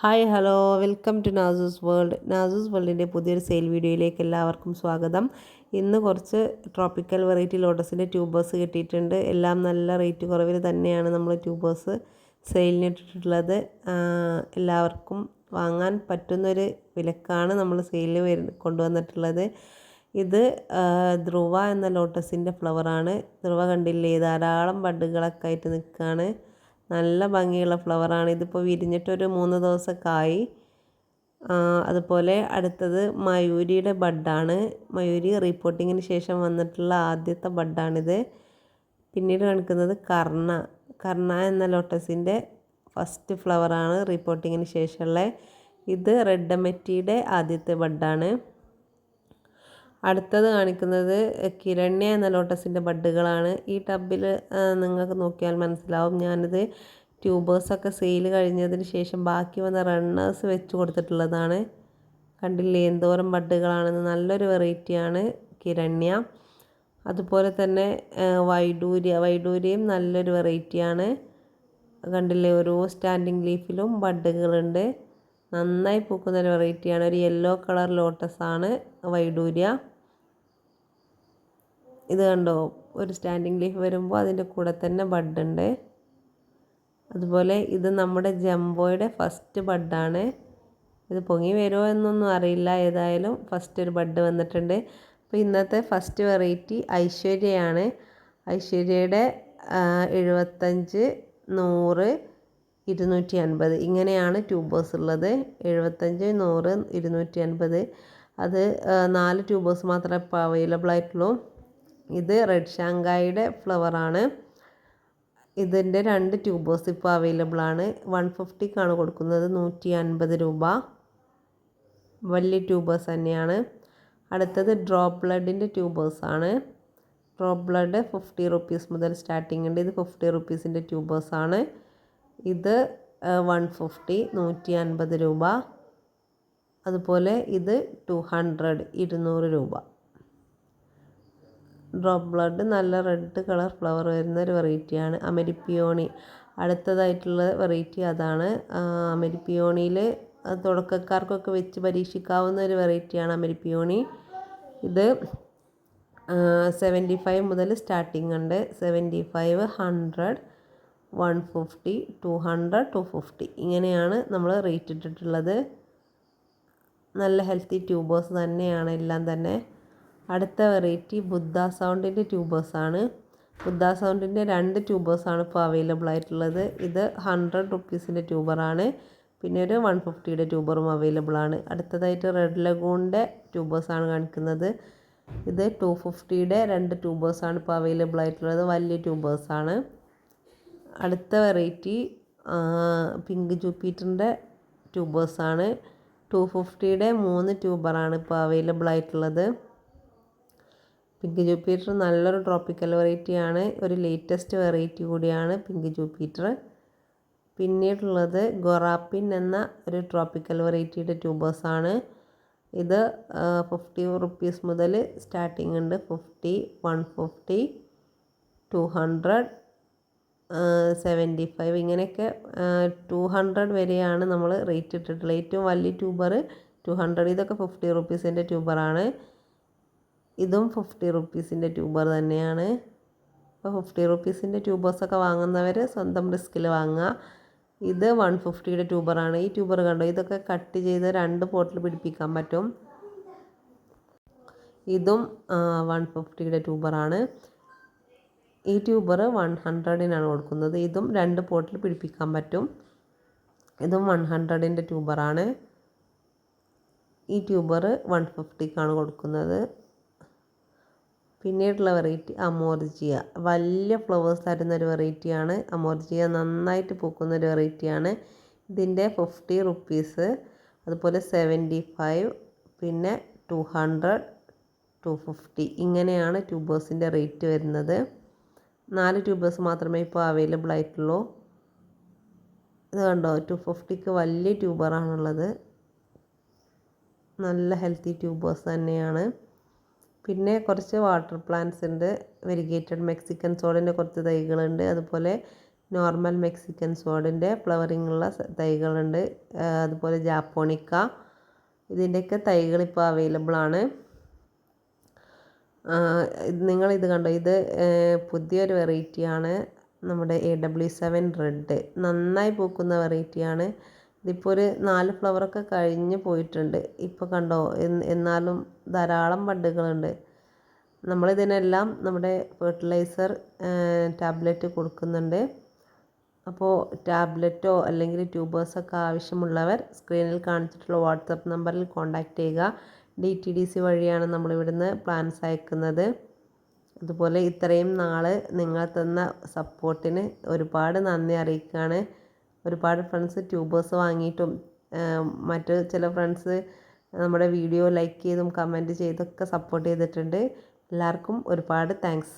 Hi hello welcome to Nasoos world. Nasoos വേൾഡിൻ്റെ പുതിയൊരു sale വീഡിയോയിലേക്ക് എല്ലാവർക്കും സ്വാഗതം. ഇന്ന് കുറച്ച് ട്രോപ്പിക്കൽ വെറൈറ്റി ലോട്ടസിൻ്റെ ട്യൂബേഴ്സ് കിട്ടിയിട്ടുണ്ട്. എല്ലാം നല്ല റേറ്റ് കുറവിൽ തന്നെയാണ് നമ്മൾ ട്യൂബേഴ്സ് സെയിലിനിട്ടിട്ടുള്ളത്. എല്ലാവർക്കും വാങ്ങാൻ പറ്റുന്നൊരു വിലക്കാണ് നമ്മൾ സെയിലിൽ കൊണ്ടുവന്നിട്ടുള്ളത്. ഇത് ധ്രുവ എന്ന ലോട്ടസിൻ്റെ ഫ്ലവറാണ്. ധ്രുവ കണ്ടില്ലേ, ധാരാളം ബഡുകളൊക്കെ ആയിട്ട് നിൽക്കുകയാണ്. നല്ല ഭംഗിയുള്ള ഫ്ലവറാണ്. ഇതിപ്പോൾ വിരിഞ്ഞിട്ടൊരു 3 ദിവസമൊക്കെ ആയി. അതുപോലെ അടുത്തത് മയൂരിയുടെ ബഡാണ്. മയൂരി റിപ്പോർട്ടിങ്ങിന് ശേഷം വന്നിട്ടുള്ള ആദ്യത്തെ ബഡാണിത്. പിന്നീട് കാണിക്കുന്നത് കർണ എന്ന ലോട്ടസിൻ്റെ ഫസ്റ്റ് ഫ്ലവറാണ് റിപ്പോർട്ടിങ്ങിന് ശേഷമുള്ള. ഇത് റെഡ് എമറ്റിയുടെ ആദ്യത്തെ ബഡാണ്. അടുത്തത് കാണിക്കുന്നത് കിരണ്യ എന്ന ലോട്ടസിൻ്റെ ബഡുകളാണ്. ഈ ടബിൽ നിങ്ങൾക്ക് നോക്കിയാൽ മനസ്സിലാവും. ഞാനിത് ട്യൂബേഴ്സൊക്കെ സെയിൽ കഴിഞ്ഞതിന് ശേഷം ബാക്കി വന്ന റണ്ണേഴ്സ് വെച്ച് കൊടുത്തിട്ടുള്ളതാണ്. കണ്ടില്ലേ എന്തോരം ബഡുകളാണെന്ന്. നല്ലൊരു വെറൈറ്റിയാണ് കിരണ്യ. അതുപോലെ തന്നെ വൈഡൂര്യയും നല്ലൊരു വെറൈറ്റിയാണ്. കണ്ടില്ലേ, ഓരോ സ്റ്റാൻഡിങ് ലീഫിലും ബഡുകളുണ്ട്. നന്നായി പൂക്കുന്നൊരു വെറൈറ്റിയാണ്. ഒരു യെല്ലോ കളർ ലോട്ടസാണ് വൈഡൂര്യ. ഇത് കണ്ടോ, ഒരു സ്റ്റാൻഡിങ് ലീഫ് വരുമ്പോൾ അതിൻ്റെ കൂടെ തന്നെ ബഡുണ്ട്. അതുപോലെ ഇത് നമ്മുടെ ജംബോയുടെ ഫസ്റ്റ് ബഡാണ്. ഇത് പൊങ്ങി വരുമോ എന്നൊന്നും അറിയില്ല. ഏതായാലും ഫസ്റ്റ് ഒരു ബഡ് വന്നിട്ടുണ്ട്. അപ്പോൾ ഇന്നത്തെ ഫസ്റ്റ് വെറൈറ്റി ഐശ്വര്യയാണ്. ഐശ്വര്യയുടെ 75, 100, 250 ഇങ്ങനെയാണ് ട്യൂബേഴ്സ് ഉള്ളത്. 75, 100, 250. അത് 4 ട്യൂബേഴ്സ് മാത്രമേ ഇപ്പോൾ അവൈലബിൾ ആയിട്ടുള്ളൂ. ഇത് റെഡ് ഷാങ്കായുടെ ഫ്ലവറാണ്. ഇതിൻ്റെ 2 ട്യൂബേഴ്സ് ഇപ്പോൾ അവൈലബിൾ ആണ്. 150ക്കാണ് കൊടുക്കുന്നത്. 150 രൂപ. വലിയ ട്യൂബേഴ്സ് തന്നെയാണ്. അടുത്തത് ഡ്രോപ്പ് ബ്ലഡിൻ്റെ ട്യൂബേഴ്സാണ്. ഡ്രോപ്പ് ബ്ലഡ് 50 റുപ്പീസ് മുതൽ സ്റ്റാർട്ടിംഗ് ഉണ്ട്. ഇത് 50 റുപ്പീസിൻ്റെ ട്യൂബേഴ്സാണ്. ഇത് 150, 150 രൂപ. അതുപോലെ ഇത് 200, 200 രൂപ. ഡ്രോപ്പ് ബ്ലഡ് നല്ല റെഡ് കളർ ഫ്ലവർ വരുന്ന ഒരു വെറൈറ്റിയാണ്. അമരിപ്പിയോണി അടുത്തതായിട്ടുള്ള വെറൈറ്റി അതാണ്. അമരിപ്പിയോണിയിൽ തുടക്കക്കാർക്കൊക്കെ വെച്ച് പരീക്ഷിക്കാവുന്ന ഒരു വെറൈറ്റിയാണ് അമരിപ്പിയോണി. ഇത് 75 മുതൽ സ്റ്റാർട്ടിംഗ് ഉണ്ട്. 75, 100, 150, 200, 250 ഇങ്ങനെയാണ് നമ്മൾ റേറ്റ് ഇട്ടിട്ടുള്ളത്. നല്ല ഹെൽത്തി ട്യൂബേഴ്സ് തന്നെയാണ് എല്ലാം തന്നെ. അടുത്ത വെറൈറ്റി ബുദ്ധ സൗണ്ടിൻ്റെ ട്യൂബേഴ്സാണ്. ബുദ്ധ സൗണ്ടിൻ്റെ 2 ട്യൂബേഴ്സാണ് ഇപ്പോൾ അവൈലബിൾ ആയിട്ടുള്ളത്. ഇത് 100 റുപ്പീസിൻ്റെ ട്യൂബറാണ്. പിന്നെ ഒരു 150യുടെ ട്യൂബറും അവൈലബിൾ ആണ്. അടുത്തതായിട്ട് റെഡ് ലഗൂണിൻ്റെ ട്യൂബേഴ്സാണ് കാണിക്കുന്നത്. ഇത് 250യുടെ 2 ട്യൂബേഴ്സാണ് ഇപ്പോൾ അവൈലബിൾ ആയിട്ടുള്ളത്. വലിയ ട്യൂബേഴ്സാണ്. അടുത്ത വെറൈറ്റി പിങ്ക് ജൂപ്പിറ്ററിൻ്റെ ട്യൂബേഴ്സാണ്. 250യുടെ 3 ട്യൂബറാണ് ഇപ്പോൾ അവൈലബിൾ ആയിട്ടുള്ളത്. പിങ്ക് ജൂപ്പിറ്റർ നല്ലൊരു ട്രോപ്പിക്കൽ വെറൈറ്റിയാണ്. ഒരു ലേറ്റസ്റ്റ് വെറൈറ്റി കൂടിയാണ് പിങ്ക് ജൂപ്പിറ്റർ. പിന്നീടുള്ളത് ഗൊറാപ്പിൻ എന്ന ഒരു ട്രോപ്പിക്കൽ വെറൈറ്റിയുടെ ട്യൂബേഴ്സാണ്. ഇത് 50 റുപ്പീസ് മുതൽ സ്റ്റാർട്ടിംഗ് ഉണ്ട്. 50, 150, 200, 75 ഇങ്ങനെയൊക്കെ 200 വരെയാണ് നമ്മൾ റേറ്റ് ഇട്ടിട്ടുള്ളത്. ഏറ്റവും വലിയ ട്യൂബർ 200. ഇതൊക്കെ 50 റുപ്പീസിൻ്റെ ട്യൂബറാണ്. ഇതും 50 റുപ്പീസിൻ്റെ ട്യൂബർ തന്നെയാണ്. അപ്പോൾ 50 റുപ്പീസിൻ്റെ ട്യൂബേഴ്സൊക്കെ വാങ്ങുന്നവർ സ്വന്തം റിസ്കിൽ വാങ്ങുക. ഇത് 150യുടെ ട്യൂബറാണ്. ഈ ട്യൂബർ കണ്ടോ, ഇതൊക്കെ കട്ട് ചെയ്ത് 2 പോട്ടിൽ പിടിപ്പിക്കാൻ പറ്റും. ഇതും 150യുടെ ട്യൂബറാണ്. ഈ ട്യൂബർ 100നാണ് കൊടുക്കുന്നത്. ഇതും 2 പോട്ടിൽ പിടിപ്പിക്കാൻ പറ്റും. ഇതും 100ൻ്റെ ട്യൂബറാണ്. ഈ ട്യൂബർ 150ക്കാണ് കൊടുക്കുന്നത്. പിന്നീടുള്ള വെറൈറ്റി അമോർജിയ. വലിയ ഫ്ലവേഴ്സ് തരുന്നൊരു വെറൈറ്റിയാണ് അമോർജിയ. നന്നായിട്ട് പൂക്കുന്നൊരു വെറൈറ്റിയാണ്. ഇതിൻ്റെ 50 റുപ്പീസ്, അതുപോലെ 75, പിന്നെ 200, 250 ഇങ്ങനെയാണ് ട്യൂബേഴ്സിൻ്റെ റേറ്റ് വരുന്നത്. 4 ട്യൂബേഴ്സ് മാത്രമേ ഇപ്പോൾ അവൈലബിൾ ആയിട്ടുള്ളൂ. ഇത് കണ്ടോ, 250ക്ക് വലിയ ട്യൂബറാണുള്ളത്. നല്ല ഹെൽത്തി ട്യൂബേഴ്സ് തന്നെയാണ്. പിന്നെ കുറച്ച് വാട്ടർ പ്ലാന്റ്സ് ഉണ്ട്. വെരിഗേറ്റഡ് മെക്സിക്കൻ സോളിൻ്റെ കുറച്ച് തൈകളുണ്ട്. അതുപോലെ നോർമൽ മെക്സിക്കൻ സോഡിൻ്റെ ഫ്ലവറിംഗ് ഉള്ള തൈകളുണ്ട്. അതുപോലെ ജാപ്പോണിക്ക, ഇതിൻ്റെയൊക്കെ തൈകൾ ഇപ്പോൾ അവൈലബിൾ ആണ്. നിങ്ങളിത് കണ്ടോ, ഇത് പുതിയൊരു വെറൈറ്റിയാണ്, നമ്മുടെ AW7 റെഡ്. നന്നായി പൂക്കുന്ന വെറൈറ്റിയാണ്. ഇതിപ്പോൾ ഒരു 4 ഫ്ലവറൊക്കെ കഴിഞ്ഞ് പോയിട്ടുണ്ട്. ഇപ്പോൾ കണ്ടോ, എന്നാലും ധാരാളം ബഡുകളുണ്ട്. നമ്മളിതിനെല്ലാം നമ്മുടെ ഫെർട്ടിലൈസർ ടാബ്ലറ്റ് കൊടുക്കുന്നുണ്ട്. അപ്പോൾ ടാബ്ലറ്റോ അല്ലെങ്കിൽ ട്യൂബേഴ്സൊക്കെ ആവശ്യമുള്ളവർ സ്ക്രീനിൽ കാണിച്ചിട്ടുള്ള വാട്സപ്പ് നമ്പറിൽ കോൺടാക്റ്റ് ചെയ്യുക. DTDC വഴിയാണ് നമ്മളിവിടുന്ന് പ്ലാൻസ് അയക്കുന്നത്. അതുപോലെ ഇത്രയും നാൾ നിങ്ങൾ തന്ന സപ്പോർട്ടിന് ഒരുപാട് നന്ദി അറിയിക്കുകയാണ്. ഒരുപാട് ഫ്രണ്ട്സ് ട്യൂബേഴ്സ് വാങ്ങിയിട്ടും മറ്റ് ചില ഫ്രണ്ട്സ് നമ്മുടെ വീഡിയോ ലൈക്ക് ചെയ്തും കമൻറ്റ് ചെയ്തൊക്കെ സപ്പോർട്ട് ചെയ്തിട്ടുണ്ട്. എല്ലാവർക്കും ഒരുപാട് താങ്ക്സ്.